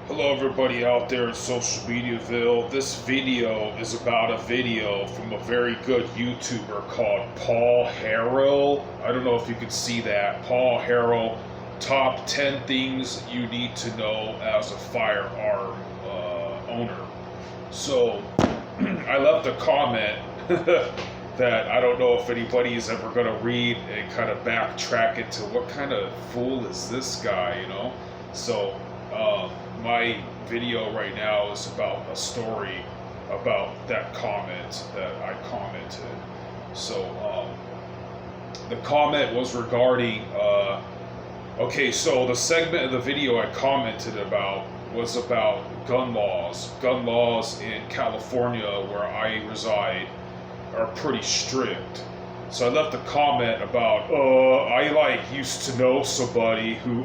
Hello everybody out there in social mediaville. This video is about a video from a very good YouTuber called Paul Harrell. I don't know if you can see that. Paul Harrell, top 10 things you need to know as a firearm owner. So I left a comment that I don't know if anybody is ever going to read and kind of backtrack into what kind of fool is this guy, you know? So my video right now is about a story about that comment that I commented. So the comment was regarding, okay, so the segment of the video I commented about was about gun laws. Gun laws in California, where I reside, are pretty strict. So I left a comment about, I used to know somebody who,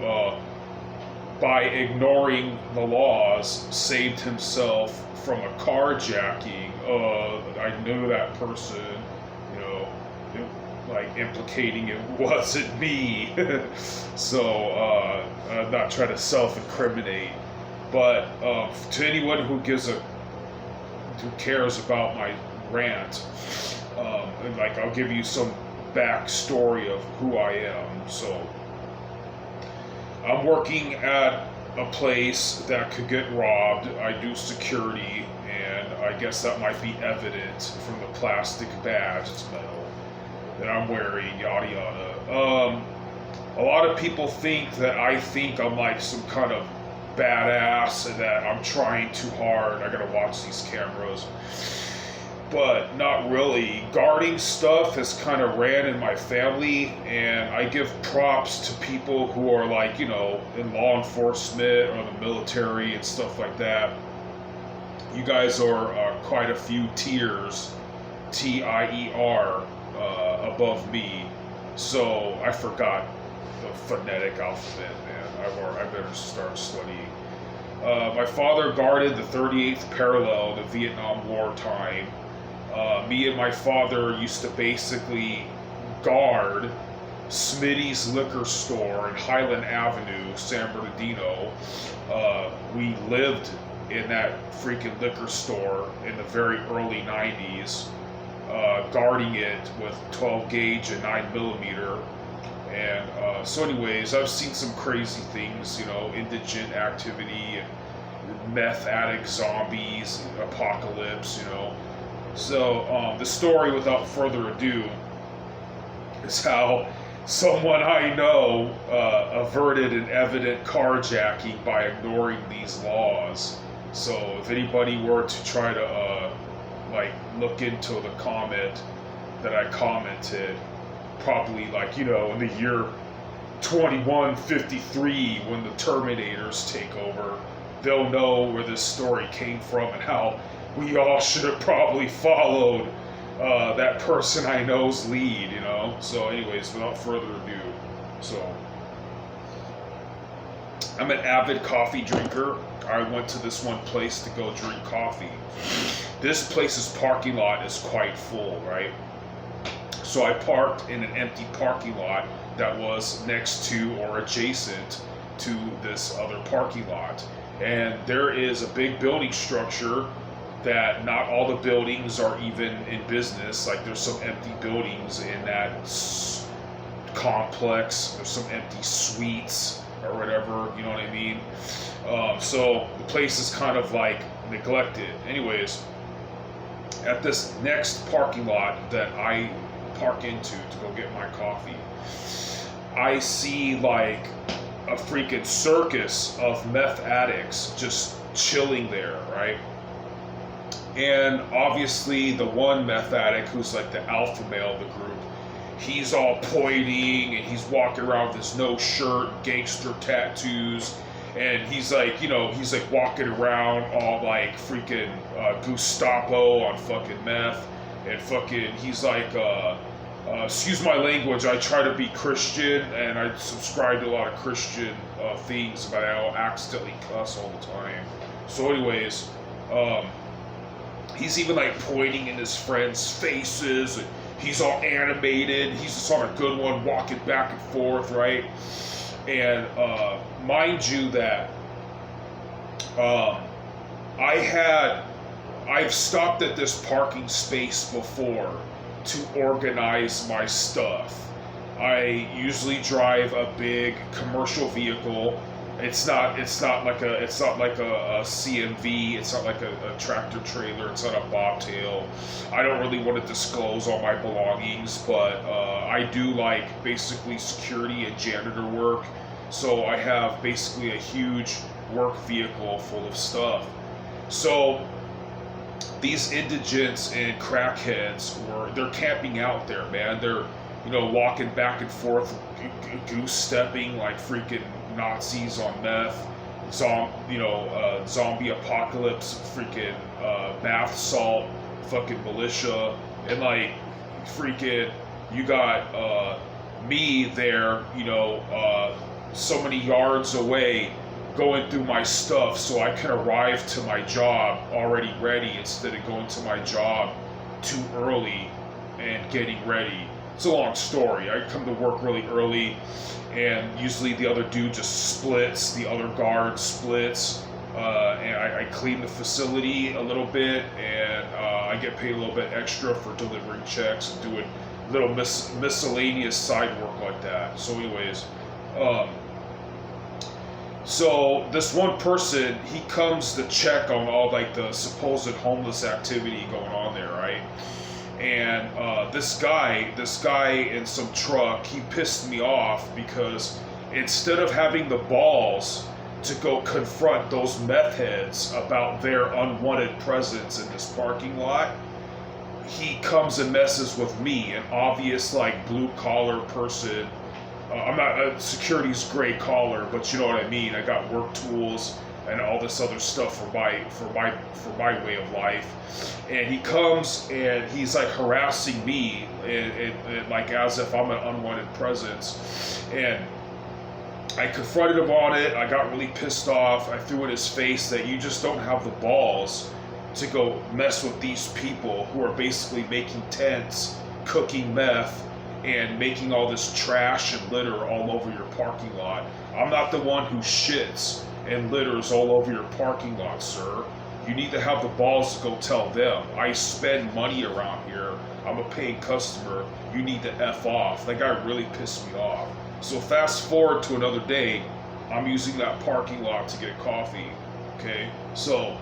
by ignoring the laws, saved himself from a carjacking. I knew that person, you know, implicating it wasn't me. So I'm not trying to self-incriminate, but to anyone who cares about my rant, I'll give you some backstory of who I am. So I'm working at a place that could get robbed. I do security, and I guess that might be evident from the plastic badge, it's metal, that I'm wearing, yada yada. A lot of people think that I think I'm like some kind of badass and that I'm trying too hard. I gotta watch these cameras. But not really. Guarding stuff has kind of ran in my family, and I give props to people who are like, you know, in law enforcement or the military and stuff like that. You guys are quite a few tiers, T-I-E-R, above me. So I forgot the phonetic alphabet, man. I better start studying. My father guarded the 38th parallel, the Vietnam War time. Me and my father used to basically guard Smitty's liquor store in Highland Avenue, San Bernardino. We lived in that freaking liquor store in the very early 90s, guarding it with 12 gauge and 9mm. And so anyways, I've seen some crazy things, you know, indigent activity and meth addict zombies, apocalypse, you know. So the story, without further ado, is how someone I know averted an evident carjacking by ignoring these laws. So if anybody were to try to look into the comment that I commented, probably in the year 2153, when the Terminators take over, they'll know where this story came from and how we all should have probably followed that person I know's lead, you know? So anyways, without further ado, so I'm an avid coffee drinker. I went to this one place to go drink coffee. This place's parking lot is quite full, right? So I parked in an empty parking lot that was next to or adjacent to this other parking lot. And there is a big building structure that not all the buildings are even in business. Like, there's some empty buildings in that complex. There's some empty suites or whatever, you know what I mean? So the place is kind of like neglected. Anyways, at this next parking lot that I park into to go get my coffee, I see like a freaking circus of meth addicts just chilling there, right? And obviously the one meth addict, who's like the alpha male of the group, he's all pointing and he's walking around with his no shirt, gangster tattoos, and he's like, he's like walking around all like freaking Gestapo on fucking meth, and fucking he's like, excuse my language, I try to be Christian and I subscribe to a lot of Christian things, but I'll accidentally cuss all the time. So anyways, he's even like pointing in his friends' faces, and he's all animated. He's just on a good one, walking back and forth, right? And mind you that Um, I've stopped at this parking space before to organize my stuff. I usually drive a big commercial vehicle. It's not like a CMV. It's not like a tractor trailer. It's not a bobtail. I don't really want to disclose all my belongings, but I do like basically security and janitor work. So I have basically a huge work vehicle full of stuff. So these indigents and crackheads they're camping out there, man. They're walking back and forth, goose stepping like freaking Nazis on meth, zombie apocalypse, freaking bath salt, fucking militia, and like freaking you got me there, so many yards away, going through my stuff so I can arrive to my job already ready instead of going to my job too early and getting ready. It's a long story. I come to work really early, and usually the other dude just splits, the other guard splits, and I clean the facility a little bit, and I get paid a little bit extra for delivering checks and doing little miscellaneous side work like that. So anyways, so this one person, he comes to check on all like the supposed homeless activity going on there, right? And this guy in some truck, he pissed me off because instead of having the balls to go confront those meth heads about their unwanted presence in this parking lot, he comes and messes with me, an obvious like blue collar person. I'm not a security's gray collar, but you know what I mean. I got work tools and all this other stuff for my way of life. And he comes and he's like harassing me and like as if I'm an unwanted presence. And I confronted him on it. I got really pissed off. I threw in his face that you just don't have the balls to go mess with these people who are basically making tents, cooking meth, and making all this trash and litter all over your parking lot. I'm not the one who shits and litters all over your parking lot, sir. You need to have the balls to go tell them. I spend money around here. I'm a paying customer. You need to F off. That guy really pissed me off. So fast forward to another day, I'm using that parking lot to get coffee. Okay? So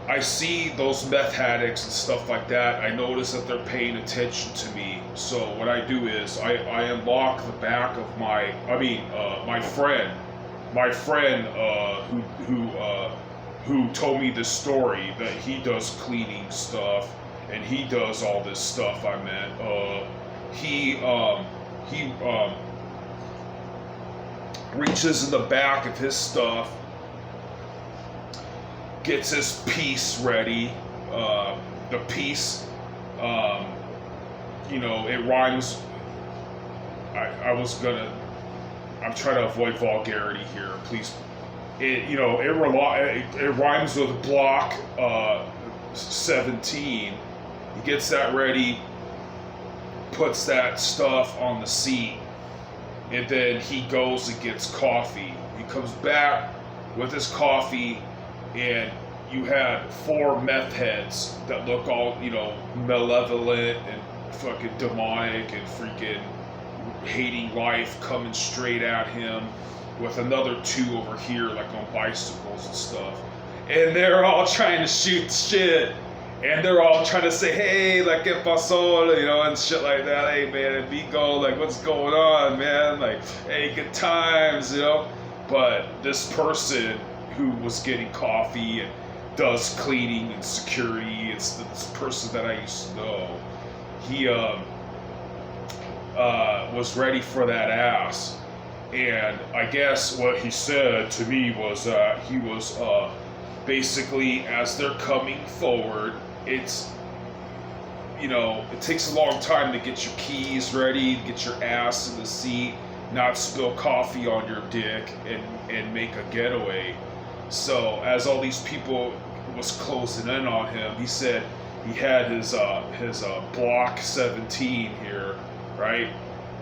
I see those meth addicts and stuff like that. I notice that they're paying attention to me. So what I do is I unlock the back of my friend who told me this story that he does cleaning stuff and he does all this stuff. He reaches in the back of his stuff, gets his piece ready. The piece, it rhymes. I'm trying to avoid vulgarity here, please. It rhymes with block 17. He gets that ready, puts that stuff on the seat, and then he goes and gets coffee. He comes back with his coffee, and you had 4 meth heads that look all, malevolent and fucking demonic and freaking hating life coming straight at him, with another 2 over here like on bicycles and stuff. And they're all trying to shoot shit. And they're all trying to say, hey, like, ¿qué pasó? And shit like that. Hey, man, Vigo, like, what's going on, man? Like, hey, good times, But this person who was getting coffee and does cleaning and security, it's this person that I used to know. He was ready for that ass. And I guess what he said to me was that he was basically, as they're coming forward, it takes a long time to get your keys ready, get your ass in the seat, not spill coffee on your dick, and make a getaway. So as all these people was closing in on him, he said he had his block 17 here, right?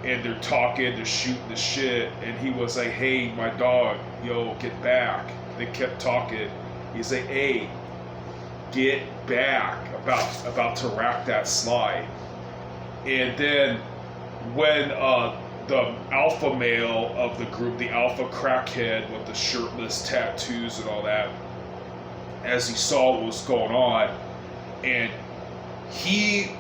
and they're talking, they're shooting the shit, and he was like, hey, my dog, yo, get back. They kept talking. He's like, hey, get back, about to rack that slide. And then when the alpha male of the group, the alpha crackhead with the shirtless tattoos and all that, as he saw what was going on, and he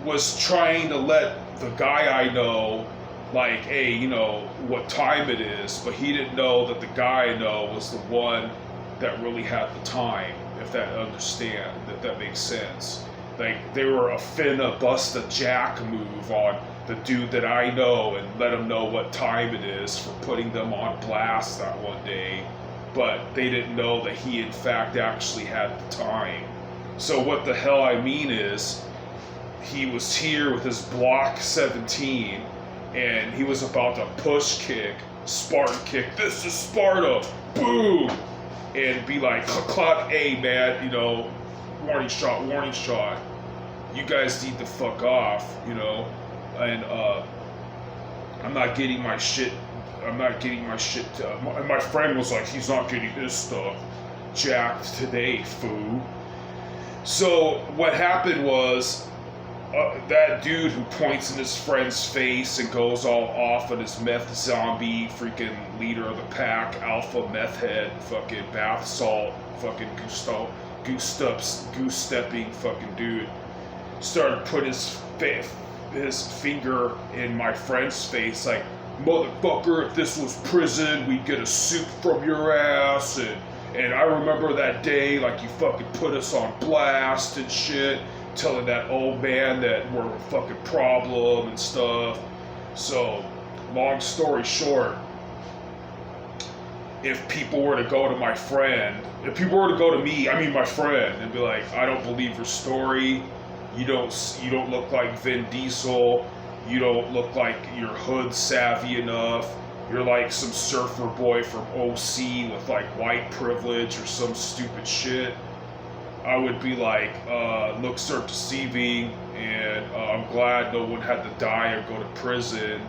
was trying to let the guy I know, like, hey, you know, what time it is, but he didn't know that the guy I know was the one that really had the time, if that makes sense. Like, they were a finna bust a jack move on the dude that I know and let him know what time it is for putting them on blast that one day, but they didn't know that he in fact actually had the time. So what the hell I mean is, he was here with his block 17 and he was about to push kick, Spartan kick, this is Sparta, boom, and be like, clock A, man, you know, warning shot, you guys need to fuck off, you know, and I'm not getting my shit, and my friend was like, he's not getting his stuff jacked today, foo. So what happened was, that dude who points in his friend's face and goes all off on his meth zombie, freaking leader of the pack, alpha meth head, fucking bath salt, fucking goose stepping fucking dude, started putting his finger in my friend's face, like, motherfucker, if this was prison, we'd get a suit from your ass, and I remember that day, like, you fucking put us on blast and shit, telling that old man that we're a fucking problem and stuff. So, long story short, if people were to go to my friend, if people were to go to me, I mean my friend, and be like, I don't believe your story, you don't look like Vin Diesel, you don't look like you're hood savvy enough, you're like some surfer boy from OC with like white privilege or some stupid shit, I would be like, looks are deceiving, and I'm glad no one had to die or go to prison,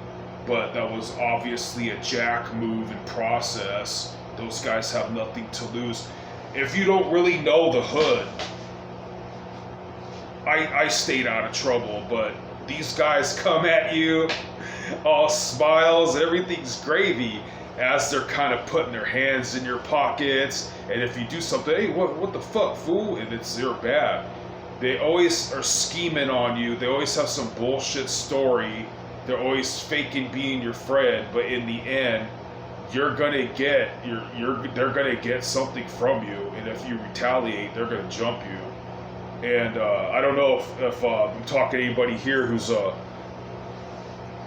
but that was obviously a jack move in process. Those guys have nothing to lose. If you don't really know the hood, I stayed out of trouble, but these guys come at you, all smiles, everything's gravy, as they're kind of putting their hands in your pockets, and if you do something, hey, what the fuck, fool, and they're bad. They always are scheming on you, they always have some bullshit story, they're always faking being your friend, but in the end, they're gonna get something from you, and if you retaliate, they're gonna jump you. And I don't know if I'm talking to anybody here who's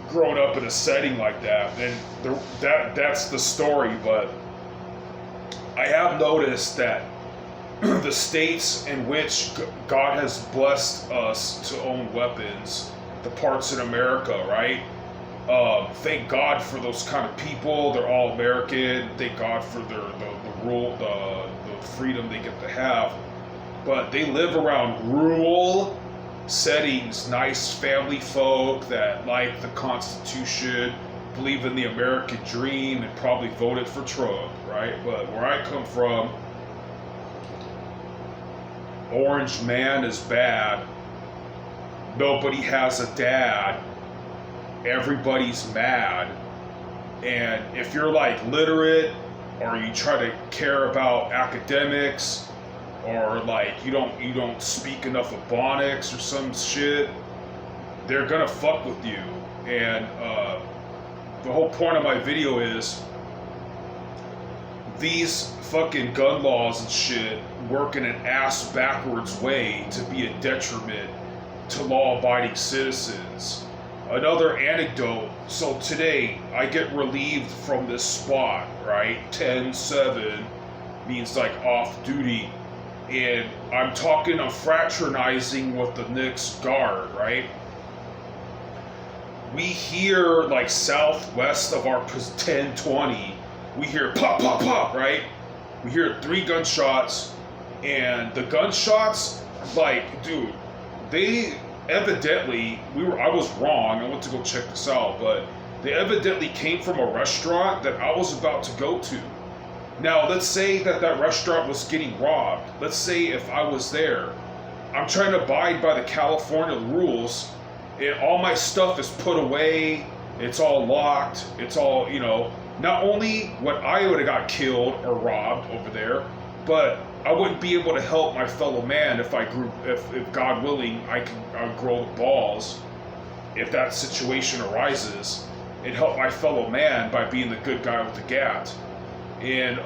grown up in a setting like that, and that's the story, but I have noticed that the states in which God has blessed us to own weapons, the parts in America, right? Thank God for those kind of people. They're all American. Thank God for the freedom they get to have. But they live around rural settings, nice family folk that like the Constitution, believe in the American dream, and probably voted for Trump, right? But where I come from, orange man is bad. Nobody has a dad. Everybody's mad. And if you're like literate, or you try to care about academics, or like you don't speak enough Ebonics or some shit, they're gonna fuck with you. And the whole point of my video is these fucking gun laws and shit work in an ass backwards way to be a detriment to law-abiding citizens. Another anecdote, so today I get relieved from this spot, right? 10-7 means like off duty. And I'm fraternizing with the Knicks guard, right? We hear like southwest of our 10-20, we hear pop, pop, pop, right? We hear 3 gunshots, and the gunshots, like, dude, they evidently, I was wrong, I went to go check this out, but They evidently came from a restaurant that I was about to go to. Now, let's say that that restaurant was getting robbed. Let's say if I was there. I'm trying to abide by the California rules, and all my stuff is put away. It's all locked. It's all, not only would I would have got killed or robbed over there, but I wouldn't be able to help my fellow man if if God willing, I would grow the balls if that situation arises and help my fellow man by being the good guy with the gat. And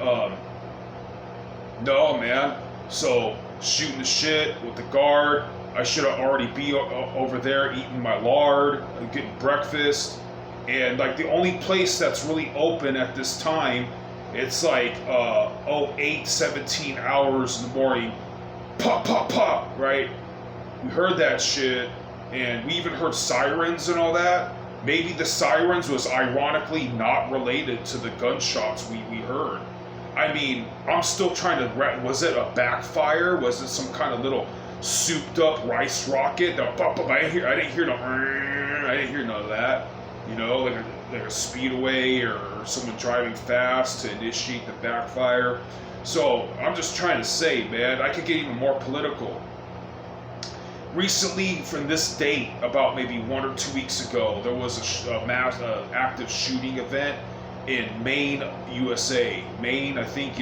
no, man. So shooting the shit with the guard. I should have already be over there eating my lard, getting breakfast, and like the only place that's really open at this time, it's like 17 hours in the morning. Pop, pop, pop. Right? We heard that shit, and we even heard sirens and all that. Maybe the sirens was ironically not related to the gunshots we heard. I mean, I'm still trying to. Was it a backfire? Was it some kind of little souped-up rice rocket? I didn't hear none of that. Like a speedaway or someone driving fast to initiate the backfire. So I'm just trying to say, man, I could get even more political. Recently, from this date, about maybe 1 or 2 weeks ago, there was a mass active shooting event in Maine, USA. Maine, I think,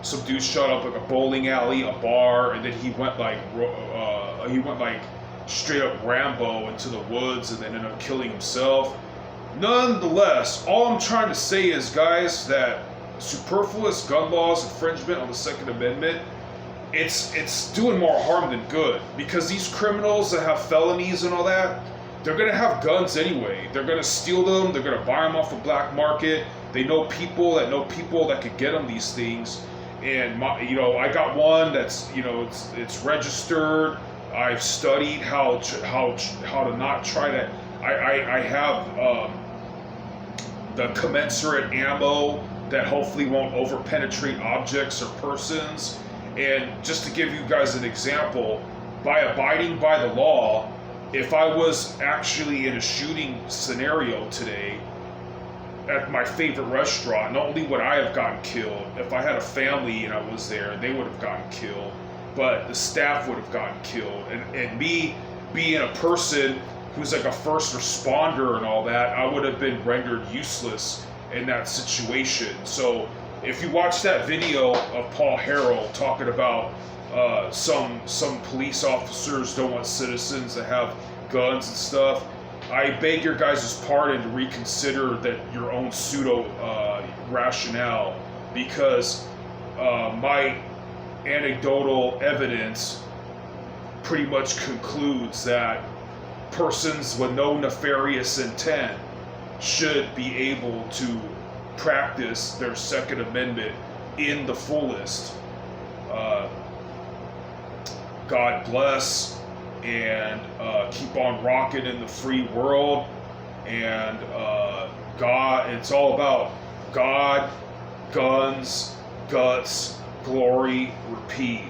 some dude shot up like a bowling alley, a bar, and then he went like straight up Rambo into the woods and then ended up killing himself. Nonetheless, all I'm trying to say is, guys, that superfluous gun laws infringement on the Second Amendment, it's doing more harm than good, because these criminals that have felonies and all that, they're going to have guns anyway. They're going to steal them. They're going to buy them off the black market. They know people that could get them these things. And I got one that's it's registered. I've studied how to not try to. I have the commensurate ammo that hopefully won't overpenetrate objects or persons. And just to give you guys an example, by abiding by the law, if I was actually in a shooting scenario today at my favorite restaurant, not only would I have gotten killed, if I had a family and I was there, they would have gotten killed, but the staff would have gotten killed. And me being a person who's like a first responder and all that, I would have been rendered useless in that situation. So if you watch that video of Paul Harrell talking about some police officers don't want citizens that have guns and stuff, I beg your guys' pardon to reconsider that your own pseudo rationale, because my anecdotal evidence pretty much concludes that persons with no nefarious intent should be able to practice their Second Amendment in the fullest. God bless, and keep on rocking in the free world. And God, it's all about God, guns, guts, glory, repeat.